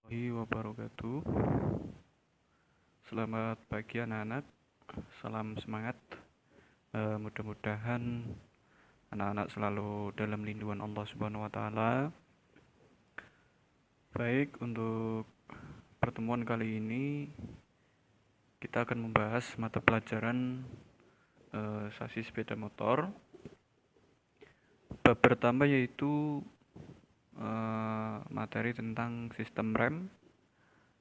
Warahmatullahi wabarakatuh. Selamat pagi anak-anak. Salam semangat. Mudah-mudahan anak-anak selalu dalam lindungan Allah Subhanahu wa taala. Baik, untuk pertemuan kali ini kita akan membahas mata pelajaran sasis sepeda motor. Bab pertama yaitu materi tentang sistem rem.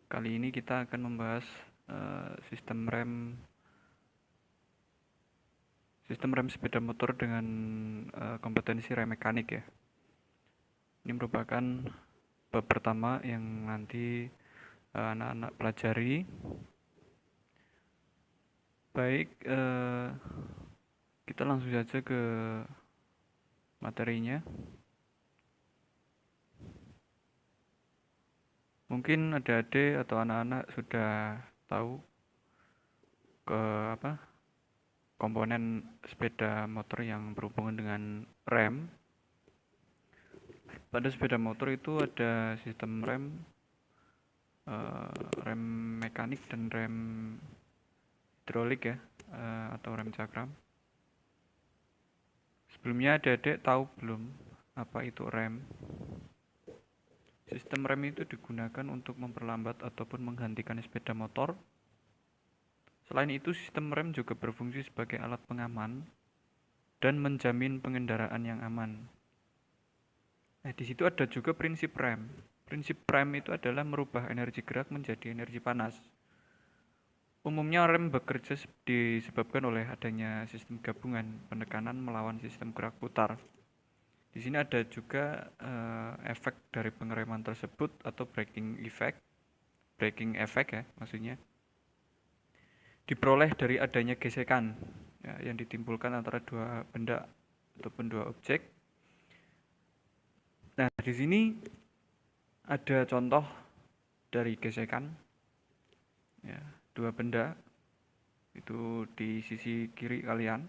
Kali ini kita akan membahas sistem rem sepeda motor dengan kompetensi rem mekanik ya. Ini merupakan bab pertama yang nanti anak-anak pelajari. Baik, kita langsung saja ke materinya. Mungkin adik-adik atau anak-anak sudah tahu komponen sepeda motor yang berhubungan dengan rem. Pada sepeda motor itu ada sistem rem mekanik dan rem hidrolik ya, atau rem cakram. Sebelumnya adik-adik tahu belum apa itu rem? Sistem rem itu digunakan untuk memperlambat ataupun menghentikan sepeda motor. Selain itu, sistem rem juga berfungsi sebagai alat pengaman dan menjamin pengendaraan yang aman. Nah, di situ ada juga prinsip rem. Prinsip rem itu adalah merubah energi gerak menjadi energi panas. Umumnya rem bekerja disebabkan oleh adanya sistem gabungan penekanan melawan sistem gerak putar. Di sini ada juga efek dari pengereman tersebut atau braking effect ya maksudnya. Diperoleh dari adanya gesekan ya, yang ditimbulkan antara dua benda ataupun dua objek. Nah, di sini ada contoh dari gesekan ya, dua benda itu di sisi kiri kalian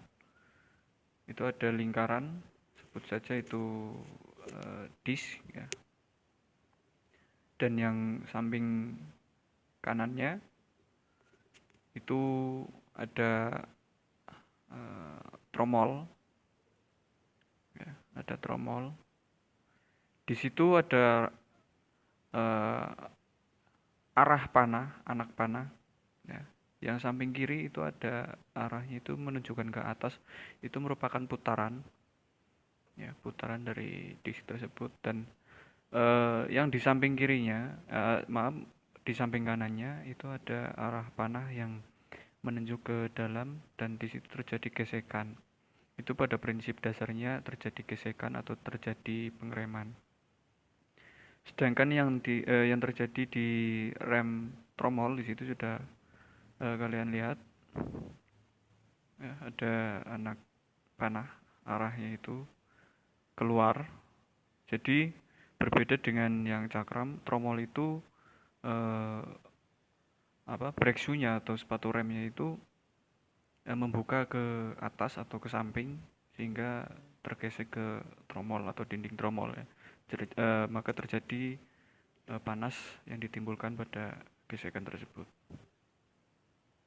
itu ada lingkaran, sebut saja itu disk ya, dan yang samping kanannya itu ada tromol ya, ada tromol. Di situ ada arah panah, anak panah ya. Yang samping kiri itu ada arahnya itu menunjukkan ke atas, itu merupakan putaran ya, putaran dari disk tersebut. Dan yang di samping kirinya, di samping kanannya itu ada arah panah yang menunjuk ke dalam, dan di situ terjadi gesekan. Itu pada prinsip dasarnya terjadi gesekan atau terjadi pengereman. Sedangkan yang terjadi di rem tromol di situ sudah kalian lihat ya, ada anak panah, arahnya itu keluar. Jadi berbeda dengan yang cakram, tromol itu brake shoe-nya atau sepatu remnya itu membuka ke atas atau ke samping sehingga tergesek ke tromol atau dinding tromol ya. Maka terjadi panas yang ditimbulkan pada gesekan tersebut.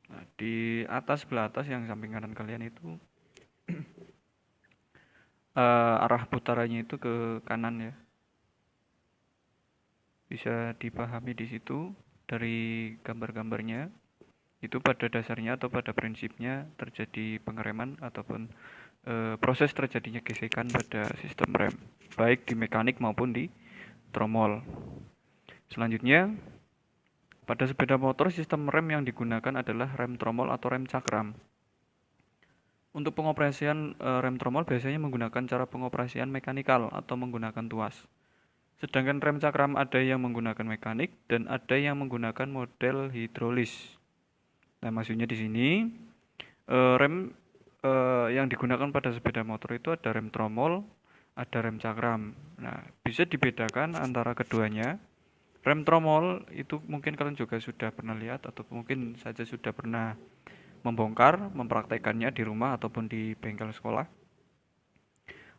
Nah, di atas, sebelah atas yang samping kanan kalian itu arah putarannya itu ke kanan ya. Bisa dipahami di situ dari gambar-gambarnya. Itu pada dasarnya atau pada prinsipnya terjadi pengereman ataupun proses terjadinya gesekan pada sistem rem, baik di mekanik maupun di tromol. Selanjutnya, pada sepeda motor sistem rem yang digunakan adalah rem tromol atau rem cakram. Untuk pengoperasian rem tromol biasanya menggunakan cara pengoperasian mekanikal atau menggunakan tuas. Sedangkan rem cakram ada yang menggunakan mekanik dan ada yang menggunakan model hidrolis. Nah, maksudnya di sini rem yang digunakan pada sepeda motor itu ada rem tromol, ada rem cakram. Nah, bisa dibedakan antara keduanya. Rem tromol itu mungkin kalian juga sudah pernah lihat atau mungkin saja sudah pernah membongkar, mempraktekannya di rumah ataupun di bengkel sekolah.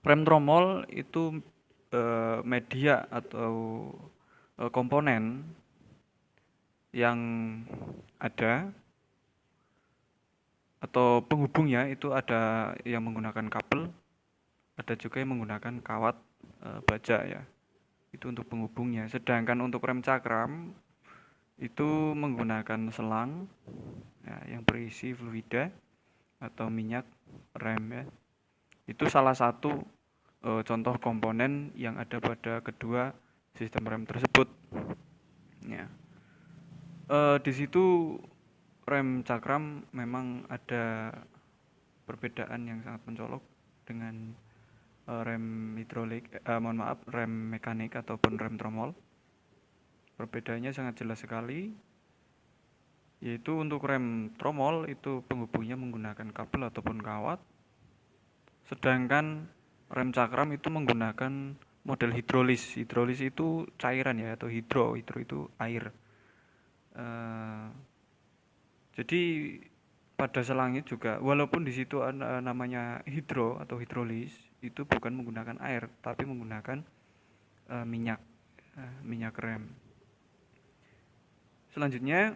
Rem tromol itu media atau komponen yang ada atau penghubungnya itu ada yang menggunakan kabel, ada juga yang menggunakan kawat baja ya. Itu untuk penghubungnya. Sedangkan untuk rem cakram itu menggunakan selang ya, yang berisi fluida atau minyak rem ya. Itu salah satu contoh komponen yang ada pada kedua sistem rem tersebut. Ya. Di situ rem cakram memang ada perbedaan yang sangat mencolok dengan rem hidrolik, rem mekanik ataupun rem tromol. Perbedaannya sangat jelas sekali, yaitu untuk rem tromol itu penghubungnya menggunakan kabel ataupun kawat, sedangkan rem cakram itu menggunakan model hidrolis. Hidrolis itu cairan ya, atau hidro itu air. Jadi pada selangnya juga, walaupun di situ namanya hidro atau hidrolis, itu bukan menggunakan air, tapi menggunakan minyak rem. Selanjutnya,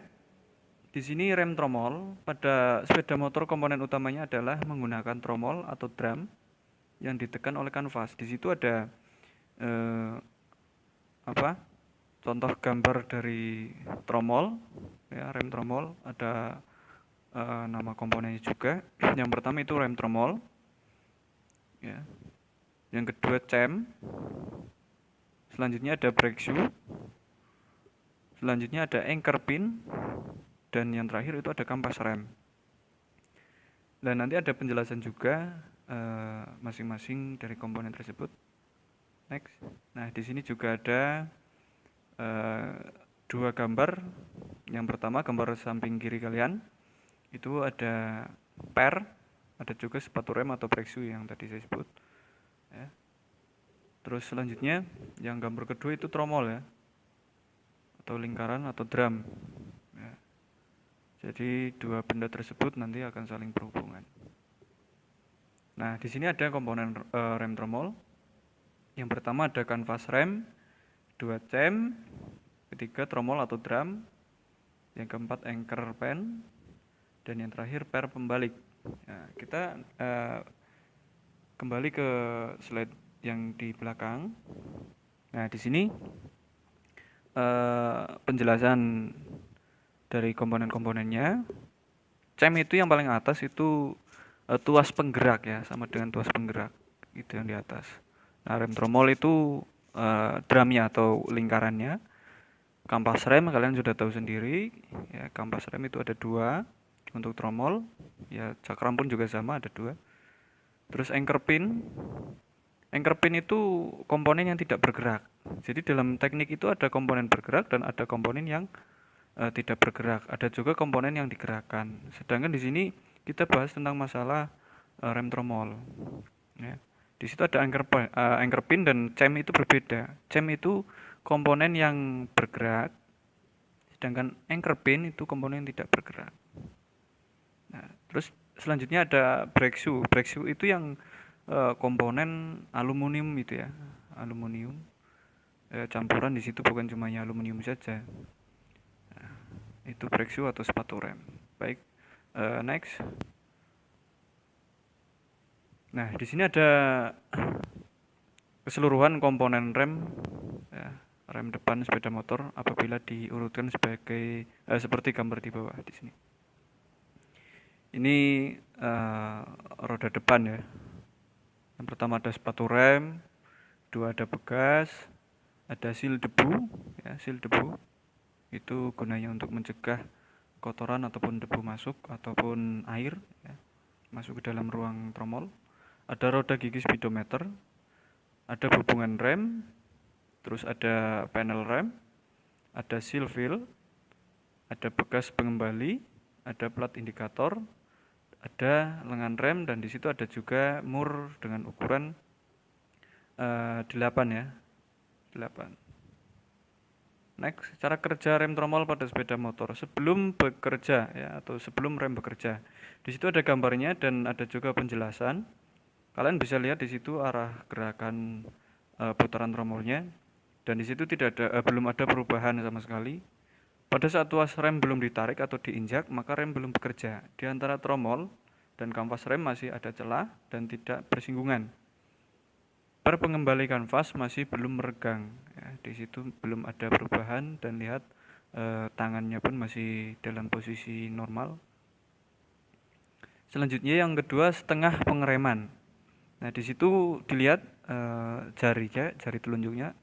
di sini rem tromol. Pada sepeda motor komponen utamanya adalah menggunakan tromol atau drum yang ditekan oleh kanvas. Di situ ada contoh gambar dari tromol ya, rem tromol. Ada nama komponennya juga. Yang pertama itu rem tromol ya. Yang kedua cam. Selanjutnya ada brake shoe. Selanjutnya ada anchor pin. Dan yang terakhir itu ada kampas rem. Dan nanti ada penjelasan juga masing-masing dari komponen tersebut. Next. Nah, di sini juga ada dua gambar. Yang pertama gambar samping kiri kalian itu ada per, ada juga sepatu rem atau brake shoe yang tadi saya sebut. Ya. Terus selanjutnya yang gambar kedua itu tromol ya, atau lingkaran atau drum. Ya. Jadi dua benda tersebut nanti akan saling berhubungan. Nah, di sini ada komponen rem tromol. Yang pertama ada kanvas rem, dua cam, ketiga tromol atau drum, yang keempat anchor pen, dan yang terakhir per pembalik. Nah, kita kembali ke slide yang di belakang. Nah, di sini penjelasan dari komponen-komponennya. Cam itu yang paling atas itu tuas penggerak ya, sama dengan tuas penggerak itu yang di atas. Nah, rem tromol itu drumnya atau lingkarannya. Kampas rem kalian sudah tahu sendiri ya, kampas rem itu ada dua untuk tromol ya, cakram pun juga sama ada dua. Terus anchor pin itu komponen yang tidak bergerak. Jadi dalam teknik itu ada komponen bergerak dan ada komponen yang tidak bergerak. Ada juga komponen yang digerakkan. Sedangkan di sini kita bahas tentang masalah rem tromol. Ya. Di situ ada anchor pin dan cam itu berbeda. Cam itu komponen yang bergerak, sedangkan anchor pin itu komponen yang tidak bergerak. Nah, terus selanjutnya ada brake shoe. Brake shoe itu yang komponen aluminium itu ya, aluminium. Campuran di situ bukan cuma aluminium saja. Nah, itu brake shoe atau sepatu rem. Baik, next. Nah, di sini ada keseluruhan komponen rem ya, rem depan sepeda motor apabila diurutkan sebagai seperti gambar di bawah di sini. Ini roda depan ya. Yang pertama ada sepatu rem, dua ada bekas, ada seal debu ya, seal debu. Itu gunanya untuk mencegah kotoran ataupun debu masuk ataupun air ya, masuk ke dalam ruang tromol. Ada roda gigi speedometer, ada hubungan rem, terus ada panel rem, ada seal wheel, ada bekas pengembali, ada plat indikator, ada lengan rem, dan di situ ada juga mur dengan ukuran 8 ya, 8. Next, cara kerja rem tromol pada sepeda motor sebelum bekerja ya, atau sebelum rem bekerja. Di situ ada gambarnya dan ada juga penjelasan. Kalian bisa lihat di situ arah gerakan putaran tromolnya, dan di situ belum ada perubahan sama sekali. Pada saat tuas rem belum ditarik atau diinjak, maka rem belum bekerja. Di antara tromol dan kampas rem masih ada celah dan tidak bersinggungan. Per pengembali kanvas masih belum meregang. Ya, di situ belum ada perubahan dan lihat tangannya pun masih dalam posisi normal. Selanjutnya yang kedua, setengah pengereman. Nah, di situ dilihat jari telunjuknya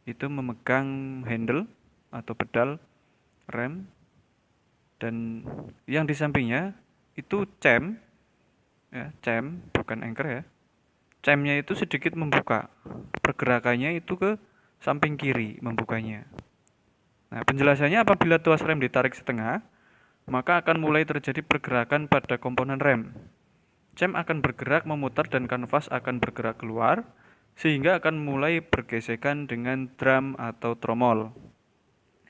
itu memegang handle atau pedal rem, dan yang di sampingnya itu cam, ya, cam bukan anchor ya. Camnya itu sedikit membuka, pergerakannya itu ke samping kiri membukanya. Nah, penjelasannya apabila tuas rem ditarik setengah, maka akan mulai terjadi pergerakan pada komponen rem. Cam akan bergerak memutar dan kanvas akan bergerak keluar, sehingga akan mulai bergesekan dengan drum atau tromol.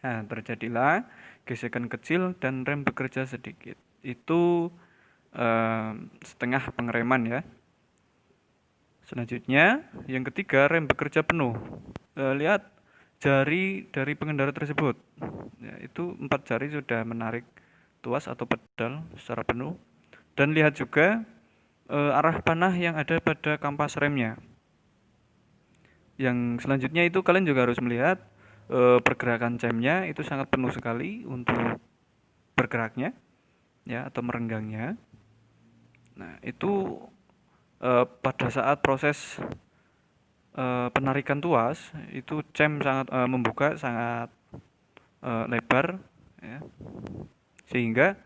Nah, terjadilah gesekan kecil dan rem bekerja sedikit. Itu setengah pengereman ya. Selanjutnya, yang ketiga, rem bekerja penuh. Lihat jari dari pengendara tersebut. Ya, itu 4 jari sudah menarik tuas atau pedal secara penuh. Dan lihat juga arah panah yang ada pada kampas remnya. Yang selanjutnya itu kalian juga harus melihat pergerakan camnya itu sangat penuh sekali untuk bergeraknya, ya, atau merenggangnya. Nah, itu pada saat proses penarikan tuas itu cam sangat membuka sangat lebar, ya, sehingga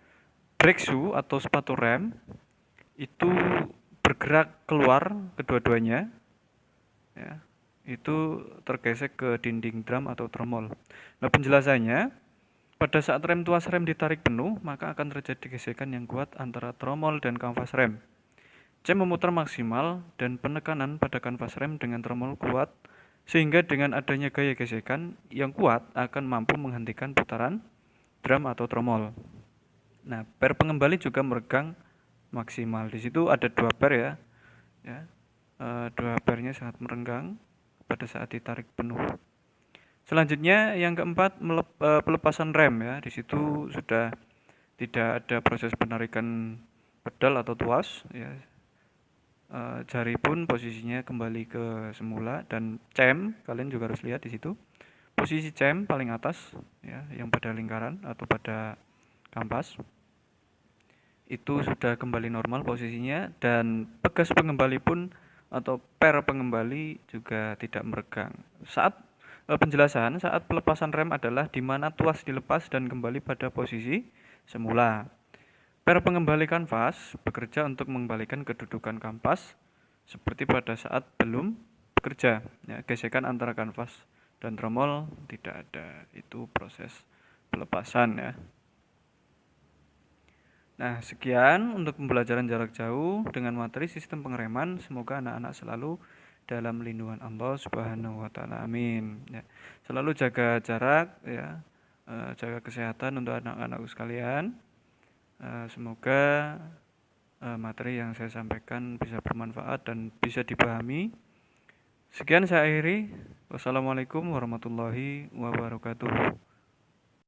brake shoe atau sepatu rem itu bergerak keluar kedua-duanya, ya, itu tergesek ke dinding drum atau tromol. Nah, penjelasannya pada saat rem tuas rem ditarik penuh, maka akan terjadi gesekan yang kuat antara tromol dan kanvas rem. Cam memutar maksimal dan penekanan pada kanvas rem dengan tromol kuat, sehingga dengan adanya gaya gesekan yang kuat akan mampu menghentikan putaran drum atau tromol. Nah, per pengembali juga meregang maksimal. Di situ ada 2 per ya. Dua pernya sangat merenggang pada saat ditarik penuh. Selanjutnya yang keempat, pelepasan rem ya. Di situ sudah tidak ada proses penarikan pedal atau tuas ya. Jari pun posisinya kembali ke semula, dan cam kalian juga harus lihat di situ. Posisi cam paling atas ya, yang pada lingkaran atau pada kampas itu sudah kembali normal posisinya, dan pegas pengembali pun atau per pengembali juga tidak meregang. Saat penjelasan saat pelepasan rem adalah di mana tuas dilepas dan kembali pada posisi semula. Per pengembali kanvas bekerja untuk mengembalikan kedudukan kampas seperti pada saat belum bekerja. Ya, gesekan antara kanvas dan tromol tidak ada. Itu proses pelepasan ya. Nah, sekian untuk pembelajaran jarak jauh dengan materi sistem pengereman. Semoga anak-anak selalu dalam lindungan Allah Subhanahu wa taala. Amin. Ya. Selalu jaga jarak ya. Jaga kesehatan untuk anak-anakku sekalian. Semoga materi yang saya sampaikan bisa bermanfaat dan bisa dipahami. Sekian saya akhiri. Wassalamualaikum warahmatullahi wabarakatuh.